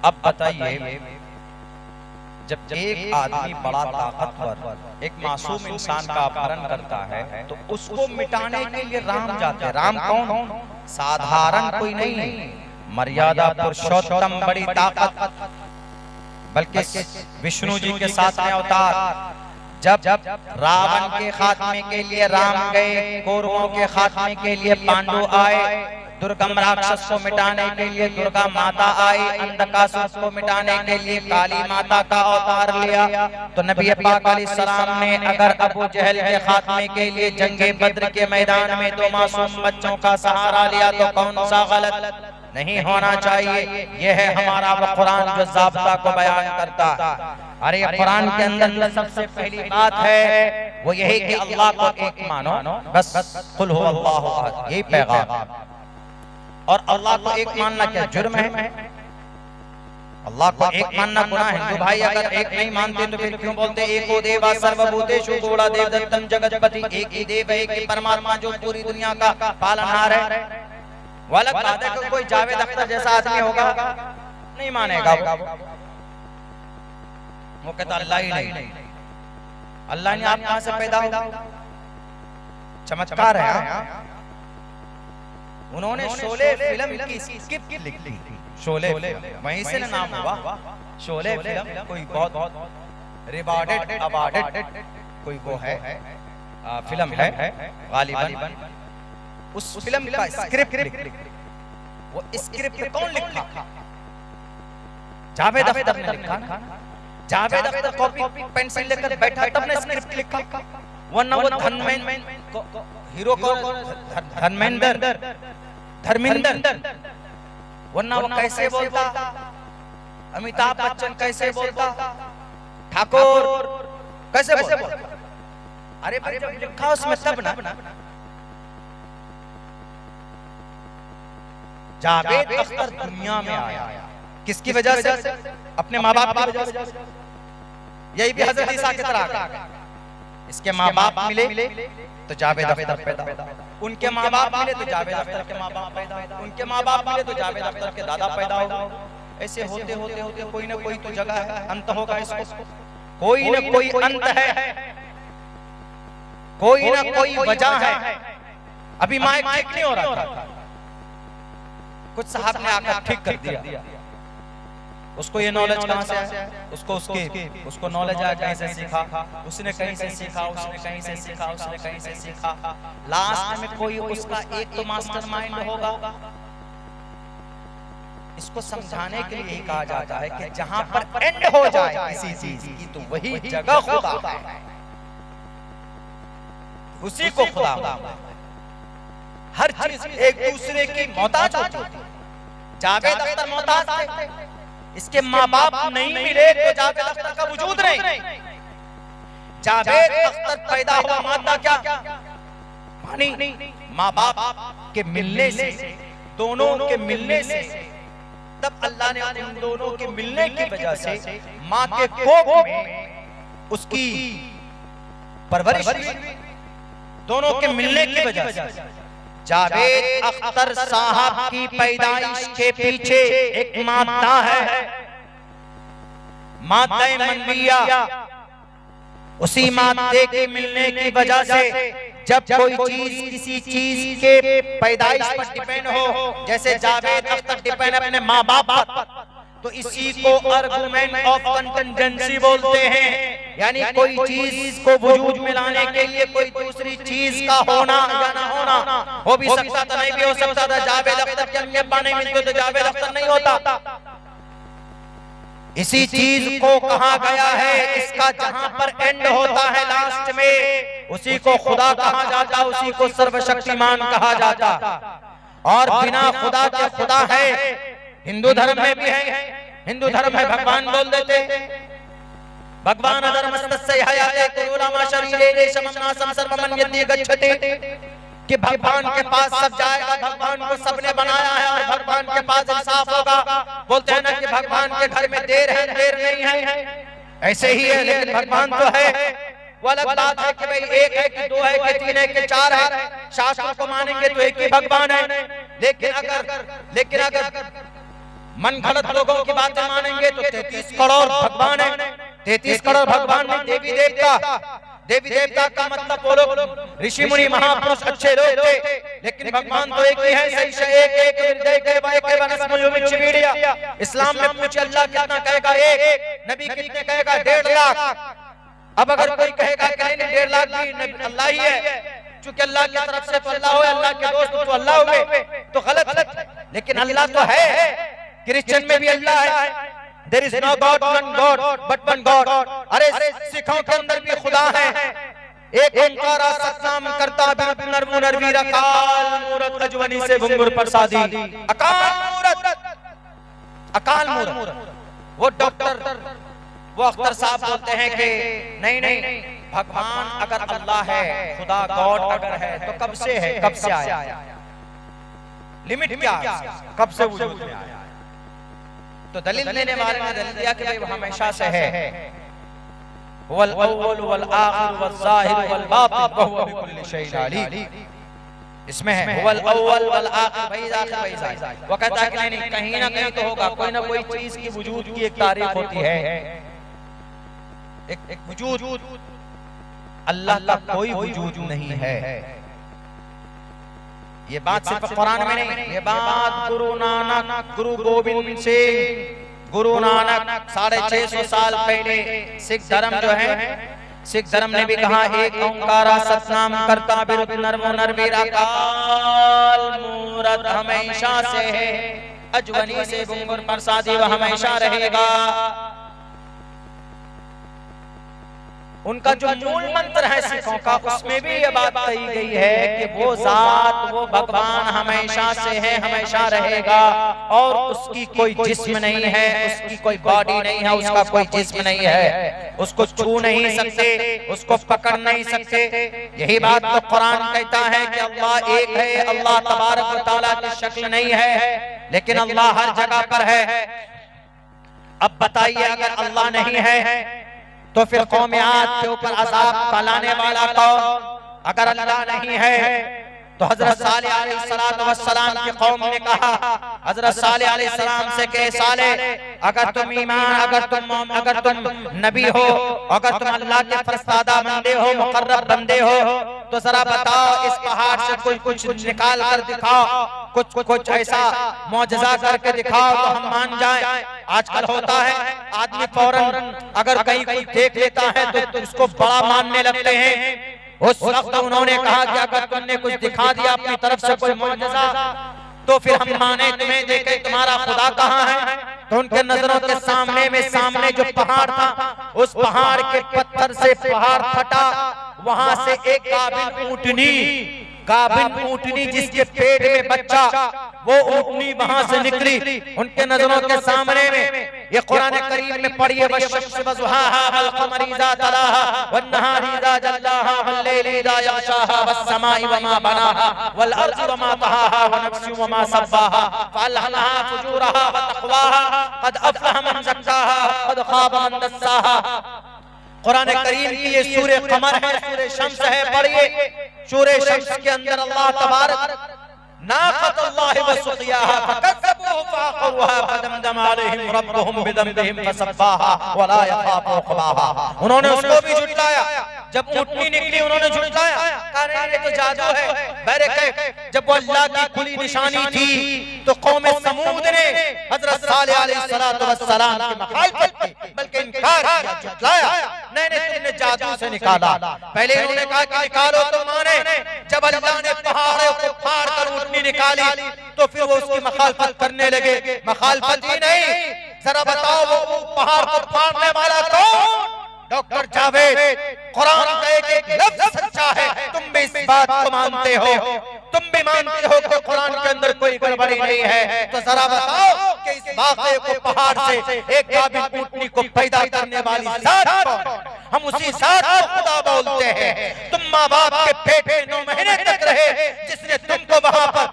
अब बताइए, जब एक आदमी बड़ा ताकतवर एक मासूम इंसान का अपहरण करता है तो उसको मिटाने के लिए राम जाते हैं। राम कौन? साधारण कोई नहीं, मर्यादा पुरुषोत्तम, बड़ी ताकत, बल्कि विष्णु जी के साथ में अवतार। जब रावण के खात्मे के लिए राम गए, कौरवों के खात्मे के लिए पांडु आए, दुर्गम राक्षस को मिटाने के लिए दुर्गा माता आई, अंधकासुर को मिटाने के लिए काली माता का अवतार लिया, तो नबी पाक अलैहिस्सलाम ने अगर अबू जहल के खात्मे के लिए जंगे बद्र के मैदान में दो मासूम बच्चों का सहारा लिया तो कौन सा गलत नहीं होना चाहिए। यह है हमारा वो कुरान जो ज़ाब्ता को बयान करता। अरे कुरान के अंदर सबसे पहली बात है वो यही कि अल्लाह को एक मानो, बस कुल हु अल्लाहु अहद, यही पैगाम। और अल्लाह को एक मानना क्या जुर्म है? अल्लाह को एक मानना गुनाह है। हिंदू भाई अगर एक नहीं मानते तो फिर क्यों बोलते एको देवा सर्वभूतेषु गूढ़ा देवदत्तम जगतपति, एक ही देव है, एक ही परमात्मा जो पूरी दुनिया का पालनहार है। वो अलग बात है कि कोई जावेद अख्तर जैसा आदमी होगा नहीं मानेगा, वो कहता अल्लाह ही नहीं। अल्लाह ने आप कहां से पैदा हो? चमत्कार है। उन्होंने शोले फिल्म की स्क्रिप्ट लिखी, शोले वहीं से नाम हुआ शोले फिल्म। कोई बहुत रिवॉर्डेड अवार्डेड कोई वो है फिल्म है गालिबन। उस फिल्म का स्क्रिप्ट, वो स्क्रिप्ट कौन लिखा? जावेद अख्तर ने लिखा। जावेद अख्तर कॉपी पेंसिल लेकर बैठा तब ने स्क्रिप्ट लिखा, वरना वो हीरो को धर्मेंद्र, वरना वो कैसे बोलता, अमिताभ बच्चन कैसे बोलता, ठाकुर कैसे बोलता। अरे जब लिखा उसमें तब ना। जावेद अख्तर दुनिया में आया किसकी वजह से? अपने माँ बाप की वजह से। यही भी हजरत ईसा की तरह, इसके माँ बाप मिले तो जावेद अख्तर पैदा, उनके माँ बाप मिले तो जावेद अख्तर के माँ बाप पैदा, उनके माँ बाप मिले तो जावेद अख्तर के दादा पैदा हो। ऐसे होते होते होते कोई ना कोई तो जगह है, अंत होगा इसको, कोई ना कोई अंत है, कोई ना कोई वजह है। अभी माइक ठीक नहीं हो रहा था, कुछ साहब ने आकर ठीक कर दिया। उसको ये नॉलेज कहां से आया? उसको नॉलेज आया कहीं से सीखा, उसने कहीं से सीखा, उसने कहीं से सीखा, उसने कहीं से सीखा। लास्ट में कोई उसका एक तो मास्टरमाइंड होगा। इसको समझाने के लिए कहा जाता है कि जहां पर एंड हो जाए किसी चीज की तो वही जगह खुदा है, उसी को खुदा। हर चीज एक दूसरे की मोहताज होती है। जावेद अख्तर मोहताज थे, इसके माँ बाप नहीं मिले तो जावेद अख्तर का वजूद नहीं। जावेद अख्तर पैदा हुआ मादा क्या? पानी। माँ बाप के मिलने से, दोनों के मिलने से, तब अल्लाह ने उन दोनों के मिलने की वजह से माँ के कोख में उसकी परवरिश, दोनों के मिलने की वजह से। जावेद अख्तर साहब की पैदाइश के पीछे एक मादा है, मादा मनविया। उसी मादे के मिलने की वजह से जब कोई चीज किसी चीज के पैदाइश पर डिपेंड हो, जैसे जावेद अख्तर डिपेंड अपने माँ बाप पर, तो इसी को आर्गुमेंट ऑफ कंटिजेंसी बोलते हैं। यानी कोई चीज को वजूद में लाने के लिए कोई दूसरी चीज का होना या ना होना, हो भी सकता था, नहीं भी हो सकता था। जावेद अख्तर के अम्मी अब्बा नहीं मिलते तो जावेद अख्तर नहीं होता। इसी चीज को कहा गया है, इसका जहां पर एंड होता है लास्ट में, उसी को खुदा कहा जाता, उसी को सर्वशक्तिमान कहा जाता। और बिना खुदा के खुदा है, हिंदू धर्म में भी है। हिंदू धर्म है भगवान बोल देते, भगवान कि भगवान के पास सब जाएगा, भगवान को सबने बनाया है और भगवान के पास इंसाफ होगा। बोलते हैं ना कि भगवान के घर में देर है, देर नहीं है, ऐसे ही है। लेकिन भगवान तो है, वो अलग बात है कि भाई एक है कि दो है कि तीन है कि चार है। शास्त्रों को मानेंगे तो एक ही भगवान है। लेकिन अगर मन घड़त लोगों की बातें मानेंगे तो 33 करोड़ भगवान है, 33 करोड़ भगवान में देवी देवता का मतलब वो लोग ऋषि मुनि महापुरुष अच्छे लोग थे, लेकिन भगवान तो एक ही है। इस्लाम में पूछे अल्लाह कितना कहेगा? एक। नबी कितने कहेगा? 1.5 लाख। अब अगर कोई कहेगा कि नहीं 1.5 लाख भी अल्लाह ही है, चूंकि अल्लाह की तरफ से तो अल्लाह हो, अल्लाह के दोस्त तो अल्लाह हुए, तो गलत। लेकिन अल्लाह तो है, क्रिश्चियन में भी अल्लाह है। There is no God, one God, but one God। अरे सिखों के अंदर भी खुदा है, एक ओंकारा सतनाम करता नरवीर अकाल मूरत अजवनी से घुंघरू प्रसादी। अकाल मूरत। वो डॉक्टर वो अख्तर साहब बोलते हैं कि नहीं भगवान अगर अल्लाह है, खुदा गॉड अगर है तो कब से है, कब से आया, लिमिट क्या है, कब से वजूद में आया? तो दलील देने वाले ने दलील दिया कि भाई वो हमेशा से है। वल अव्वल वल आखिर वल ज़ाहिर वल बातिन व हुवा बिकुल्लि शैइन अलीम। इसमें है वल अव्वल वल आखिर, भाई आखिर भाई ज़ाहिर। वो कहता है कि नहीं कहीं ना कहीं तो होगा, कोई ना कोई चीज की वजूद की एक तारीख होती है, एक वजूद। अल्लाह का कोई वजूद नहीं है। ये बात सिर्फ कुरान में नहीं, ये बात गुरु नानक, गुरु गोविंद सिंह, गुरु नानक 650 साल पहले सिख धर्म जो है, सिख धर्म ने भी कहा एक ओंकारा सतनाम करता बिरुद नरवीर अकाल मूरत हमेशा से है, अजवनी से घुंघरू प्रसादी वह हमेशा रहेगा। उनका जो मूल मंत्र है सिखों का, उसमें भी ये बात कही गई है कि वो जात, वो भगवान हमेशा से है, हमेशा रहेगा, और उसकी कोई जिस्म नहीं है, उसकी कोई बॉडी नहीं है, उसका कोई जिस्म नहीं है, उसको छू नहीं सकते, उसको पकड़ नहीं सकते। यही बात तो कुरान कहता है कि अल्लाह एक है, अल्लाह तबारक व तआला की शक्ल नहीं है, लेकिन अल्लाह हर जगह पर है। अब बताइए अगर अल्लाह नहीं है तो फिर कौम आद के ऊपर अज़ाब लाने वाला कौन? अगर अल्लाह नहीं है तो हजरत सालेह अलैहिस्सलाम की कौम ने कहा हजरत सालेह अलैहिस्सलाम से कि सालेह अगर तुम ईमान, अगर तुम नबी हो, अगर तुम अल्लाह के फरिश्ता बंदे हो, मुकर्रब बंदे हो, तो जरा बताओ इस पहाड़ से कुछ निकाल कर दिखाओ, कुछ ऐसा मौजज़ा करके दिखाओ तो हम मान जाएं। आजकल होता है आदमी फौरन अगर कहीं कुछ देख लेता है तो उसको बड़ा मानने लगते हैं। उस वक्त उन्होंने कहा कि अगर तुमने कुछ दिखा दिया अपनी तरफ से कोई मौजज़ा तो फिर हम माने तुम्हें, देखें तुम्हारा खुदा कहाँ है। तो उनके नजरों के सामने जो पहाड़ था, उस पहाड़ के पत्थर से पहाड़ फटा, वहां से एक गाभिन ऊँटनी जिसके पेट में बच्चा, वो ऊँटनी वहां से निकली उनके नजरों के सामने में। ये कुरान करीम में पढ़िए वश्शम्स वज़ुहाहा वल क़मरि इज़ा तलाहा वन नहारि इज़ा जल्लाहा वल लैलि इज़ा यग़शाहा वस समाइ वमा बनाहा वल अर्ज़ि वमा तहाहा व नफ्सिन वमा सव्वाहा फ़अल्हमाहा फुजूरहा व तक़वाहा क़द अफ़लह मन ज़क्काहा क़द ख़ाब मन दस्साहा। कुरान करीम की ये सूरे कमर है, सूरे शम्स है, पढ़िए। सूरे शम्स के अंदर अल्लाह तबारक नाक़तुल्लाहि व सुक़ियाहा फकज़्ज़बूहु फ़अक़रूहा फदमदम अलैहिम रब्बुहुम बिदम्बिहिम फसव्वाहा व ला यख़ाफ़ु उक़बाहा। उन्होंने उसको भी झुटलाया, जब ऊँटनी निकली उन्होंने झुटलाया, कहा ये तो जादू है, बहरकैफ जब वो अल्लाह की खुली निशानी थी तो कौम समूद ने हज़रत सालेह अलैहिस्सलाम की मुखालफत की, बल्कि इनकार किया, झुटलाया, नहीं तुमने जादू से निकाला। पहले उन्होंने कहा कि निकालो तो माने, जब अल्लाह ने पहाड़ों को फाड़ कर ऊँटनी निकाली तो फिर वो उसकी मुखालफत करने लगे। मुखालफत ही नहीं, जरा बताओ वो पहाड़ को फाड़ने वाला कौन? डॉक्टर जावेद। कुरान का एक लफ्ज सच्चा है, तुम भी इस बात को मानते हो, तुम भी मानते हो कि कुरान के अंदर कोई गड़बड़ी नहीं है, तो जरा बताओ कि इस वाक़े को पहाड़ से एक गाभिन ऊँटनी को पैदा करने वाली जात कौन? हम उसी जात को खुदा बोलते हैं। तुम माँ बाप के पेट में 9 महीने तक रहे, जिसने तुमको वहां पर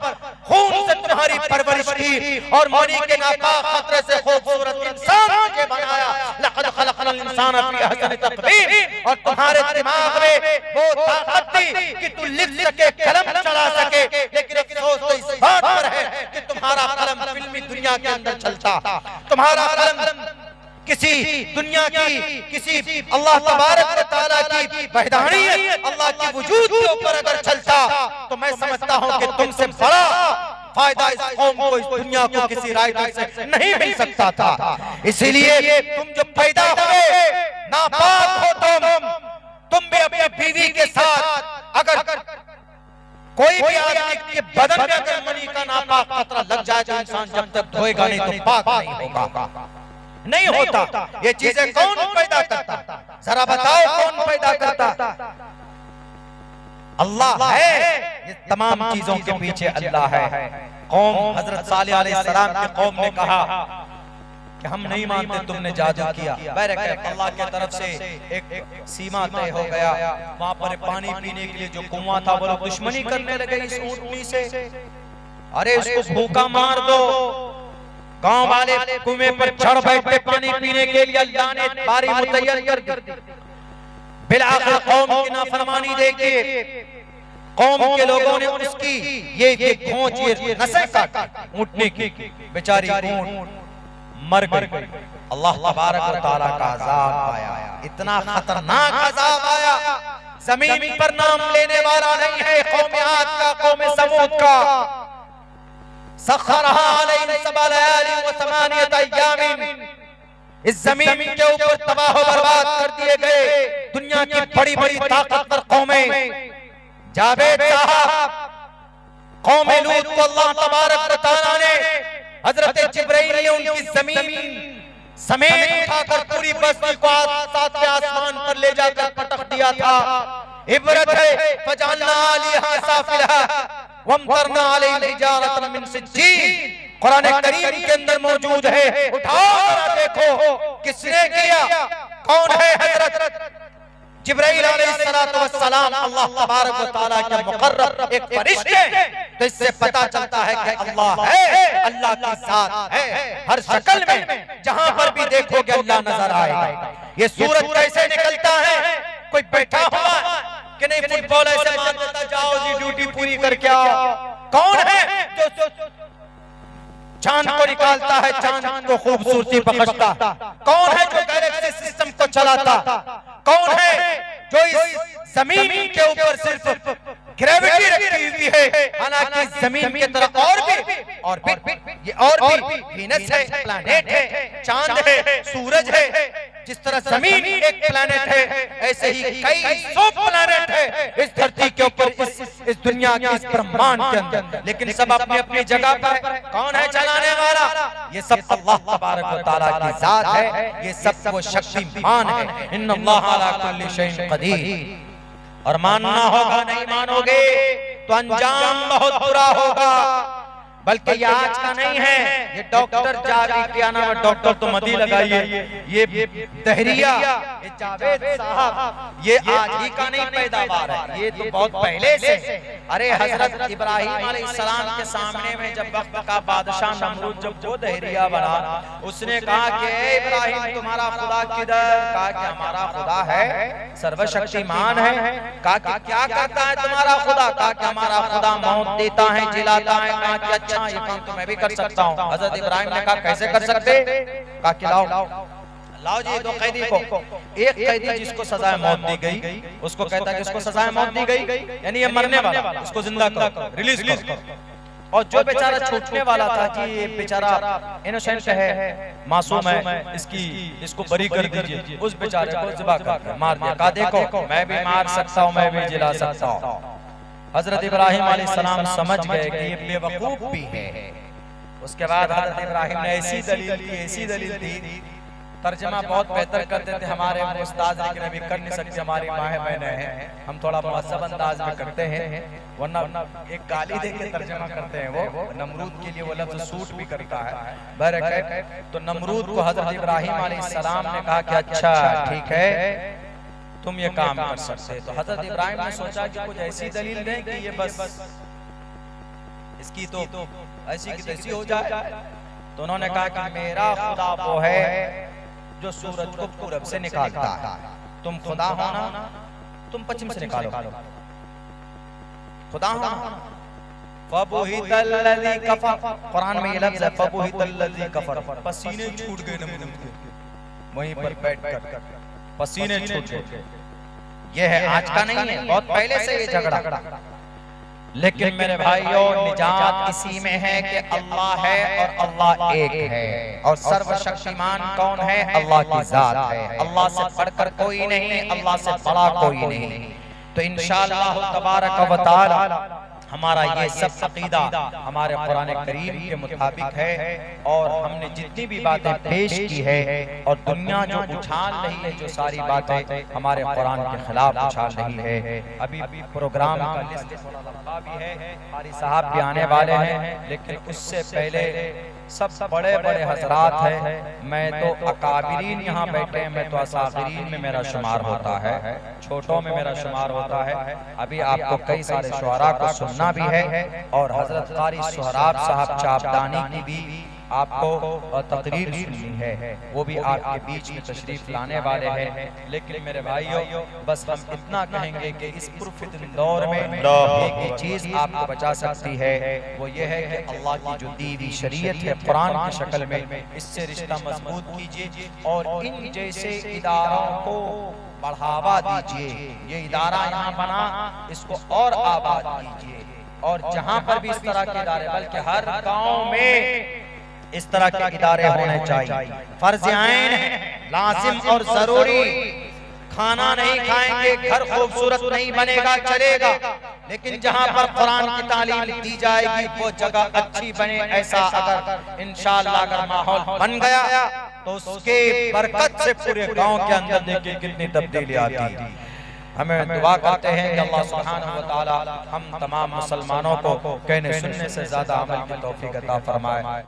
खून से तुम्हारी परवरिश की और मनी के नापाक खतरे से खूबसूरत इंसान के बनाया। लक़द ख़लक़नल इंसान फ़ी अहसनि तक़वीम। और तुम्हारे दिमाग में वो ताकत थी कि तू लिख सके, कलम चला सके, लेकिन अफसोस तो इस बात पर है कि तुम्हारा कलम फिल्मी दुनिया के अंदर चलता, तुम्हारा कलम किसी दुनिया की, किसी अल्लाह तबारक व तआला की वहदानियत, अल्लाह की वजूद के ऊपर अगर चलता, तो मैं समझता हूं कि तुमसे बड़ा फायदा इस कौम को, इस दुनिया को किसी राइटर से नहीं मिल सकता था। इसीलिए तुम जो पैदा हुए नापाक हो, तुम भी अपनी बीवी के साथ अगर कोई भी आदमी के बदन में अगर मनी का नापाक कतरा लग जाए तो इंसान जब तक धोएगा नहीं तो पाक नहीं होगा, नहीं होता। ये चीजें कौन पैदा करता? जरा बताओ कौन पैदा करता? अल्लाह है। ये तमाम चीजों के पीछे अल्लाह है। कौम हजरत सालेह अलैहिस्सलाम की कौम ने कहा कि हम नहीं मानते तुमने जादू किया। बहरकैफ अल्लाह की तरफ से एक सीमा तय हो गया। वहां पर पानी पीने के लिए जो कुआं था वो लोग दुश्मनी करने लगे इस ऊंटनी से। अरे इसको भूखा मार दो। गांव वाले कुएं पर चढ़ बैठे पानी पीने के लिए। अल्लाह ने बारी मुतय्यर कर दी। बिलाखिर कौम की नाफरमानी देखिए, कौम के लोगों ने उसकी ये खोज, ये नसें काटी ऊंटने की। बेचारी ऊंट मर गई। अल्लाह तबारक व तआला का अज़ाब आया, इतना खतरनाक अज़ाब आया, जमीन पर नाम लेने वाला नहीं है कौम आद का, कौम समूद का। सखरहा अलैहिम सबअ लयालिन व समानियत अय्यामिन, इस जमीन के ऊपर तबाह व बर्बाद कर दिए गए दुनिया की बड़ी बड़ी ताकतवर कौमें। जावेद साहब, कौम लूत को अल्लाह तबारक व तआला ने हजरत जिब्राइल ने उनकी जमीन समेत उठाकर पूरी बस्ती को सातवें आसमान पर ले जाकर पटक दिया था। इबरत है फजअलना अलिहा साफिलहा वमतरना अलैहिम हिजारतन मिन सिज्जीन, कुरान करीम के अंदर मौजूद है। उठाओ जरा देखो किसने किया, कौन है? हजरत जिब्राइल अलैहिस्सलातु वस्सलाम, अल्लाह तबारक व तआला के मुकर्रब एक फरिश्ते। तो इससे पता चलता है कि अल्लाह है, अल्लाह की जात है। हर शक्ल में जहां पर भी देखोगे अल्लाह नजर आएगा। ये सूरज कैसे निकलता है? कोई बैठा हुआ कि नहीं फुटबॉल ऐसे मार देता, जाओ जी ड्यूटी पूरी करके आओ। कौन है जो चांद को निकालता है, चांद को खूबसूरती बख्शता? कौन है जो गैलेक्सी सिस्टम को चलाता? कौन है जो इस जमीन के ऊपर सिर्फ ग्रेविटी रखी हुई है? हालांकि जमीन की तरफ और भी वीनस है, प्लैनेट है, चांद है, सूरज है। जिस तरह जमीन एक प्लैनेट है, ऐसे ही कई सौ प्लैनेट है इस धरती के ऊपर, इस दुनिया के इस ब्रह्मांड के अंदर। लेकिन सब अपनी अपनी जगह पर। कौन है चलाने वाला? ये सब अल्लाह तबारक व तआला की जात है। ये सब वो शक्तिमान है। इन्नल्लाह अला कुल्ली शैइन कदीर। और मानना होगा, नहीं मानोगे तो अंजाम बहुत बुरा होगा। बल्कि ये आज का नहीं है, ये डॉक्टर जावेद, क्या नाम है डॉक्टर, तो मदी लगाइए, ये दहरिया, ये जावेद साहब, ये आज ही का नहीं पैदावार है, ये तो बहुत पहले से। अरे हजरत इब्राहिम अलैहिस्सलाम के सामने में जब वक्त का बादशाह नमरूद जब वो दहरिया बना, उसने कहा कि इब्राहिम तुम्हारा खुदा किधर? कहा कि हमारा खुदा है, सर्वशक्तिमान है। कहा कि क्या करता है तुम्हारा खुदा? कहा कि हमारा खुदा मौत देता है, जिलाता है। कहा कि अच्छा ये काम तो मैं भी कर सकता हूँ। हजरत इब्राहिम ने कहा कैसे कर सकते? कहा कि लाओ जी दो कैदी को। एक कैदी जिसको सजाए मौत दी गई, उसको कहता है कि इसको सजाए मौत दी गई, यानी ये मरने वाला, इसको जिंदा करो, रिलीज करो। और जो बेचारा छूटने वाला था, जी ये बेचारा इनोसेंट है, मासूम है, इसको बरी कर दीजिए। उस बेचारे को ज़िबा कर मार दिया। कहा देखो मैं भी मार सकता हूँ, मैं भी जिला सकता हूँ। हजरत इब्राहिम अलैहिस्सलाम समझ गए कि ये बेवकूफ भी है। उसके बाद हजरत इब्राहिम ने ऐसी दलील दी, तर्जमा बहुत बेहतर करते थे हमारे उस्ताद, लेकिन अभी कर नहीं सकते, हमारी माँ बहनें हैं, हम थोड़ा मुहज़्ज़ब अंदाज में करते हैं, वरना एक गाली दे के तर्जमा करते हैं। वो नमरूद के लिए वो लफ्ज़ सूट भी करता है। बहरकैफ तो नमरूद को हजरत इब्राहिम अलैहिस्सलाम ने कहा कि अच्छा ठीक है तुम ये काम कर सकते। तो हजरत इब्राहिम ने सोचा कि कुछ ऐसी दलील दें कि ये बस इसकी तो ऐसी की तैसी हो जाए। तो उन्होंने कहा कि मेरा खुदा वो है जो सूरज को पूरब से निकालता है, तुम खुदा होना तुम पश्चिम से निकालो। खुदा होना फबुहितल्लज़ी कफर, कुरान में ये लफ्ज़ है फबुहितल्लज़ी कफर, पसीने छूट गए नमरूद के, वहीं पर बैठकर पसीने छूट गए। ये है आज का नहीं है, बहुत पहले से ये झगड़ा। लेकिन मेरे भाइयों, निजात इसी में है कि अल्लाह है और अल्लाह एक है, और सर्वशक्तिमान कौन है? अल्लाह की जात है। अल्लाह से बढ़कर कोई नहीं, अल्लाह से बड़ा कोई नहीं। तो इंशाअल्लाह तबारक व तआला हमारा ये सब अकीदा हमारे कुरान करीम के मुताबिक है, और हमने जितनी भी बातें पेश की है और दुनिया जो उछाल रही है, जो सारी बातें हमारे कुरान के खिलाफ उछाल रही है। अभी प्रोग्राम का लिस्ट थोड़ा लंबा भी है, कारी साहब भी आने वाले हैं, लेकिन उससे पहले सब बड़े बड़े हजरात हैं। मैं तो अकाबिरीन यहाँ बैठे हैं, मैं तो असागिरीन में मेरा शुमार होता है, छोटों में मेरा शुमार होता है। अभी आपको कई सारे शुअरा को सुनना भी है, और हजरत कारी सोहराब साहब चापदानी की भी आपको तकरीर सुननी है, वो भी आपके बीच में तशरीफ लाने वाले हैं। लेकिन मेरे भाइयों, बस हम इतना कहेंगे कि इस पुरफितन दौर में एक चीज आपको बचा सकती है, वो ये है कि अल्लाह की जो दीवी शरीयत है कुरान की शक्ल में, इससे रिश्ता मजबूत कीजिए और इन जैसे इदारों को बढ़ावा दीजिए। ये इदारा यहाँ बना, इसको और आबाद कीजिए, और जहाँ पर भी इस तरह के इदारे, बल्कि हर गाँव में इस तरह के इदारे होने चाहिए। फर्ज आइन है, लाजिम और जरूरी। खाना नहीं खाएंगे, घर खूबसूरत नहीं बनेगा, चलेगा, लेकिन जहाँ पर कुरान की तालीम दी जाएगी वो जगह अच्छी बने। ऐसा अगर इंशाअल्लाह अगर माहौल बन गया तो उसके बरकत से पूरे गांव के अंदर देखिए कितनी तब्दीली आती है। हमें दुआ करते हैं कि अल्लाह सुब्हानहू व तआला हम तमाम मुसलमानों को कहने सुनने से ज्यादा अमल की तौफीक अता फरमाए।